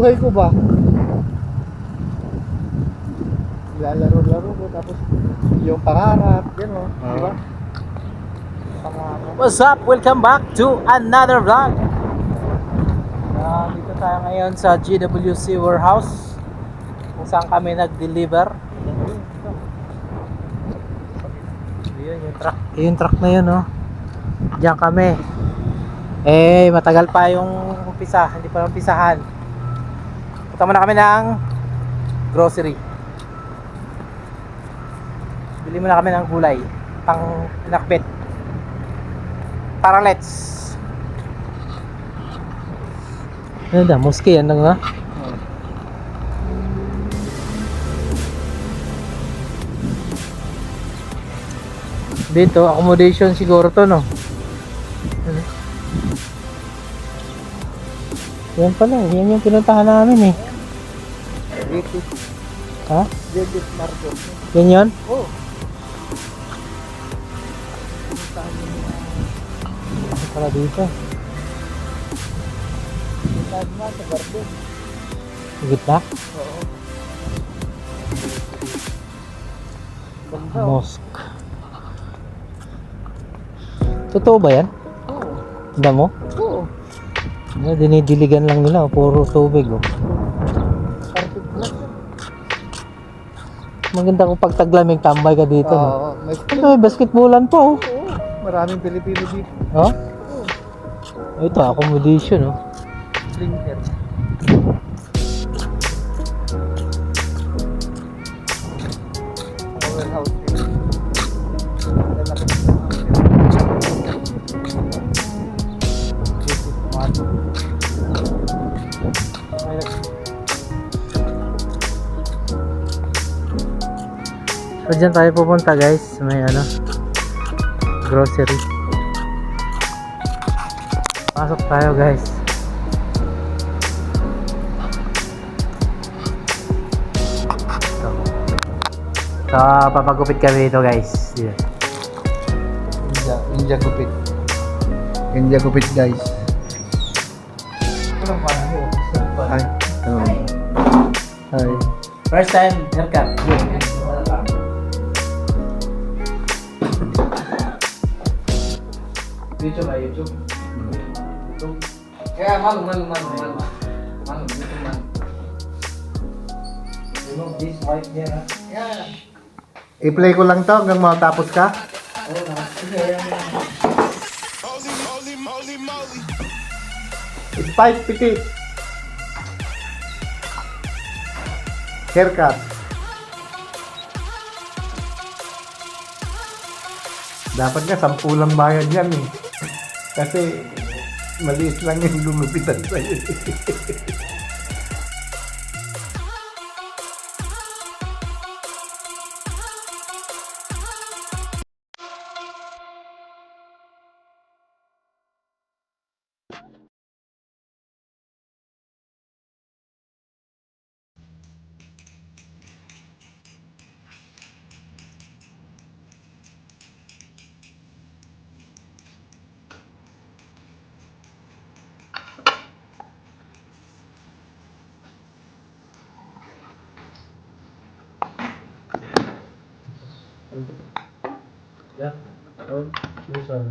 buhay ko ba? Lalaro-laro ko, tapos yung pangarap, gano'n, di ba? Pangarap. What's up? Welcome back to another vlog. Dito tayo ngayon sa GWC warehouse kung saan kami nag-deliver. Yun, yung truck na yun, oh. Diyan kami. Matagal pa yung umpisa, hindi pa umpisahan. Punta muna kami ng grocery. Bili muna kami ng gulay pang pinakbet. Tara, let's. Ano da, moske yan lang na. Dito, accommodation siguro to, no? Ano? Yan pala, yan yung pinuntahan namin eh. Ha? Judith Marco. Yan yun? Oh. Ano pala dito? Saan na, sa garden. Sa gitna? Oo. Ganda, oh. Mosque. Totoo ba yan? Oo. Damo? Oo. Dinidiligan lang nila, puro tubig, oh. Carpet glass. Maganda kung pag taglamig tambay ka dito, no? Oo. May Ito, may basketballan pa, oh. Oo. Maraming Pilipino dito. Oh? Oo. Ito, accommodation, oh. Drinker. Warehouse. So dyan tayo pupunta, guys. May ano, grocery. Pasok tayo, guys. So papagupit kami dito, guys. Yeah. India gupit. India gupit, guys. Hi. Oh. Hi. First time haircut. YouTube ba? YouTube? YouTube? Kaya malu. YouTube man. Remove this white here, ha? Yeah. I-play ko lang to hanggang matapos ka. Oo na. Sige, yan. It's 5 petit. Haircut. Dapat nga 10 lang bayad yan eh. Kasi maliit lang yung lulupitan sa'yo. Yeah. Oh, this one.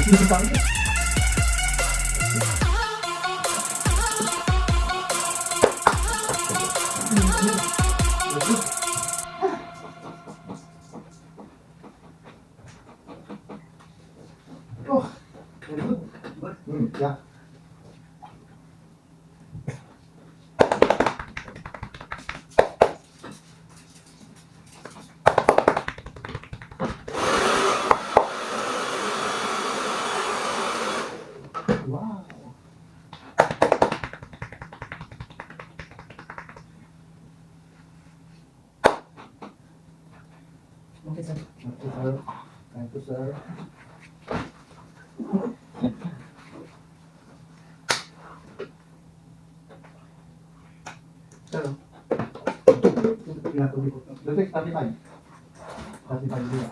Oh, very good. Yeah. Wow. Okay, sir. Okay, sir. Thank you, sir. Sir. Pinatuloy ko. Direct, 35. 35 din.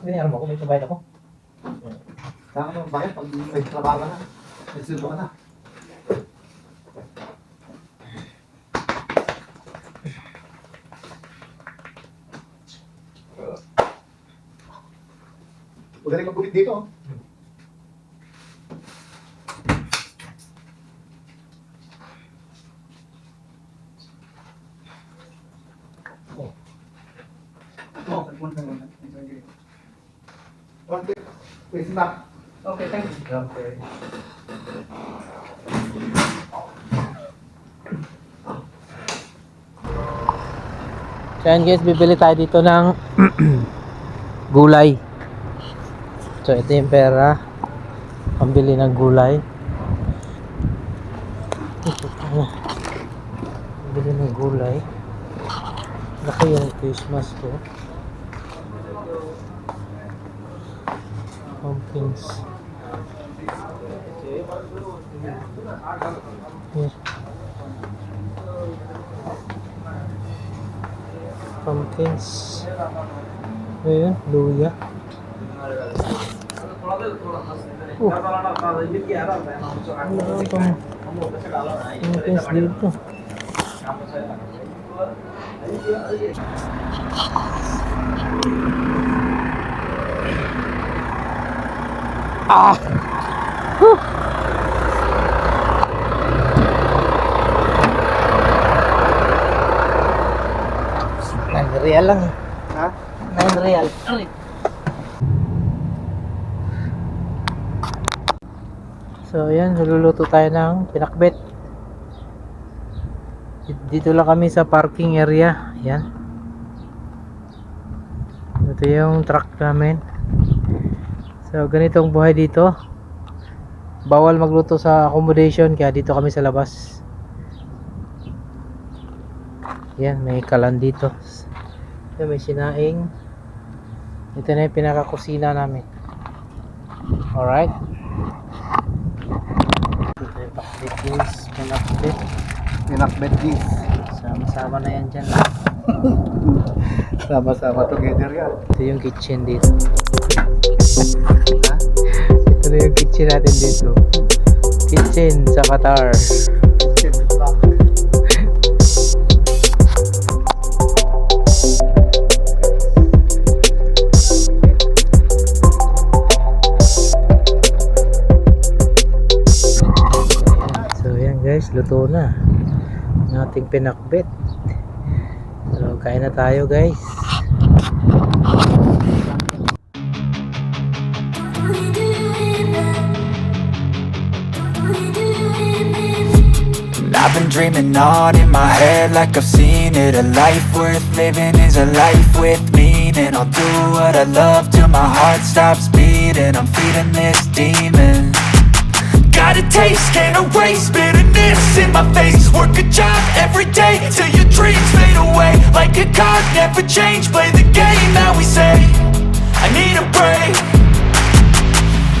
Binayaran mo ako, may kabayad ako. Saan ka bayad pag may trabaho ka na? May silbo ka na? Magaling magbulit dito. Oh. Oh, okay. Please stop. Okay, thank you. Okay. So yan guys, bibili tayo dito ng gulay. So ito yung pera pambili ng gulay. Bili ng gulay. Laki yung Christmas ko. Pumpkins. Here. Pumpkins. Ayun, luya. Pumpkins dito. Ah! Whew! Real lang. Ha? 9 real. So ayan, luluto tayo ng pinakbet. Dito lang kami sa parking area. Ayan. Ito yung truck namin. So ganitong buhay dito. Bawal magluto sa accommodation kaya dito kami sa labas. Yan, may kalan dito. Yan, may sinaing. Ito na yung pinakakusina namin. Alright. Ito yung pakbet guys. Pinakbet this. Sama-sama na yan dyan. Sama-sama together yan. Ito yung kitchen dito. Ha? Ito na yung kitchen natin dito. Kitchen sa Qatar. So yan guys, luto na ang ating pinakbet. So kain na tayo guys. I've been dreaming on in my head like I've seen it. A life worth living is a life with meaning. I'll do what I love till my heart stops beating. I'm feeding this demon. Got a taste, can't erase bitterness in my face. Work a job every day till your dreams fade away. Like a card, never change, play the game that we say. I need a break.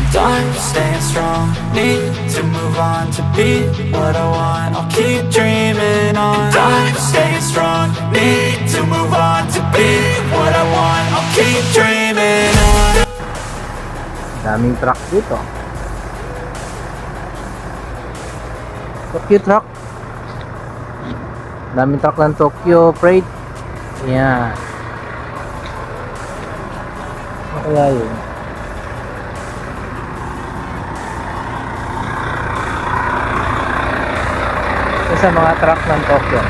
Time staying strong, need to move on to be what I want. I'll keep dreaming on. Time staying strong, need to move on to be what I want. I'll keep dreaming on. Daming truck dito. Tokyo truck. Daming truck ng Tokyo Freight. Yan. Ano kaya yun? sa mga truck ng Tokyo.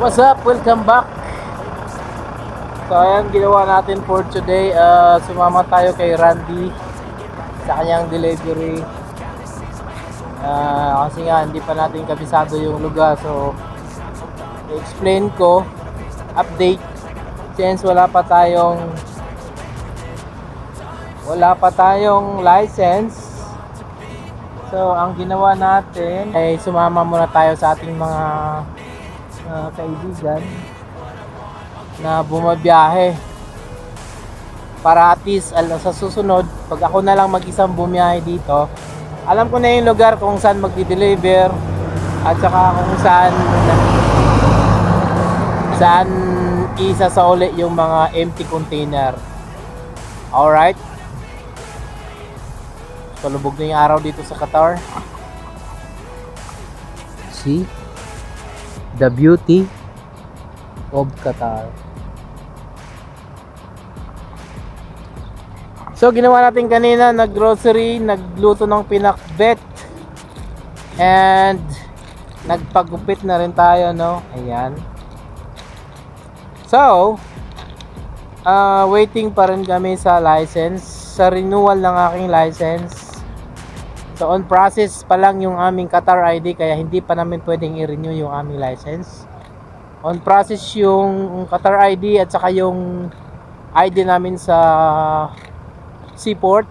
What's up? Welcome back. So ayan, ginawa natin for today. Sumama tayo kay Randy sa kanyang delivery. Kasi nga hindi pa natin kabisado yung lugar, so i-explain ko, update, since wala pa tayong license. So ang ginawa natin ay sumama muna tayo sa ating mga kaibigan na bumabiyahe para at least sa susunod, pag ako na lang mag-isang bumiyahe dito, alam ko na yung lugar kung saan magdi-deliver at saka kung saan isa sa uli yung mga empty container. Alright, palubog na yung araw dito sa Qatar. See the beauty of Qatar. So ginawa natin kanina, nag-grocery, nagluto ng pinakbet, and nagpagupit na rin tayo, no? Ayan. So waiting pa rin kami sa license, sa renewal ng aking license. So on process pa lang yung aming Qatar ID, kaya hindi pa namin pwedeng i-renew yung aming license. On process yung Qatar ID at saka yung ID namin sa seaport,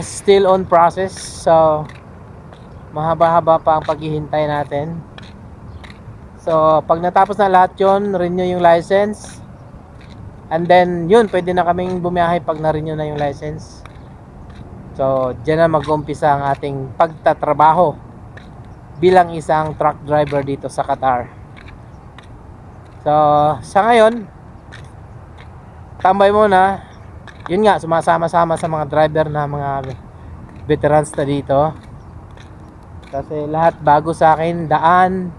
still on process. So mahaba-haba pa ang paghihintay natin. So pag natapos na lahat yun, renew yung license, and then yun, pwede na kaming bumiyahe pag na-renew na yung license. So dyan na mag-umpisa ang ating pagtatrabaho bilang isang truck driver dito sa Qatar. So sa ngayon, tambay muna. Yun nga, sumasama-sama sa mga driver na mga veterans na dito, kasi lahat bago sa akin, daan,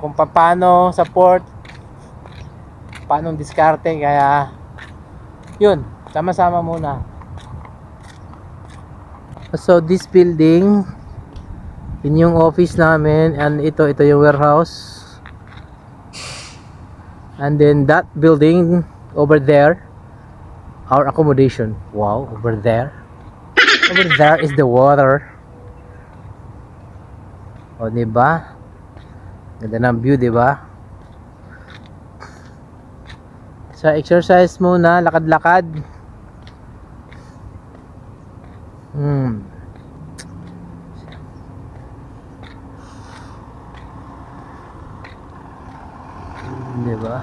kung paano sa port, paano diskarte, kaya yun, sama-sama muna. So this building, yun yung office namin, and ito yung warehouse, and then that building over there, our accommodation. Wow, over there is the water. O, diba? Ganda ng view, diba? So exercise muna, lakad-lakad. Diba?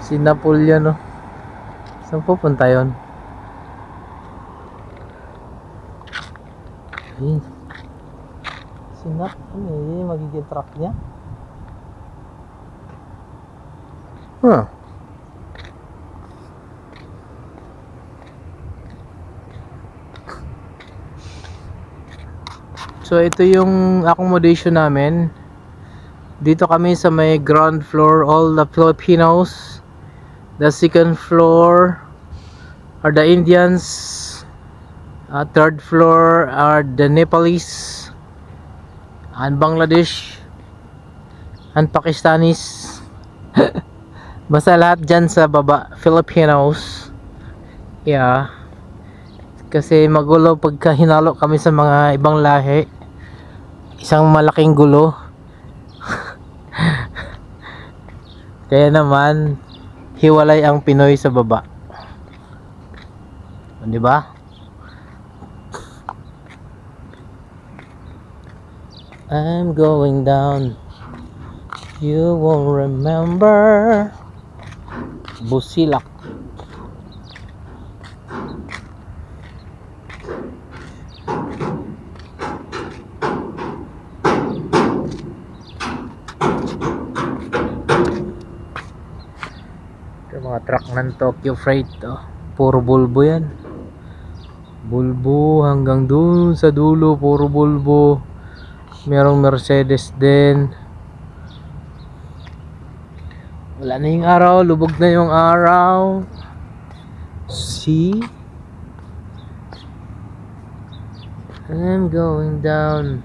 Si Napoleon, no? Saan pupunta yun? Ayun. Si Nap, ano yun? Magiging truck niya? Huh. So ito yung accommodation namin. Dito kami sa may ground floor, all the Filipinos. The second floor are the Indians. Third floor are the Nepalese and Bangladesh and Pakistanis. Basta lahat dyan sa baba, Filipinos. Yeah. Kasi magulo pagka hinalo kami sa mga ibang lahi. Isang malaking gulo. Kaya naman, hiwalay ang Pinoy sa baba. Di ba? I'm going down. You won't remember. Busilak. Mga truck ng Tokyo Freight, oh. Puro bulbo yan, bulbo hanggang dun sa dulo, puro bulbo. Merong Mercedes din. Wala na yung araw, lubog na yung araw. See? I'm going down.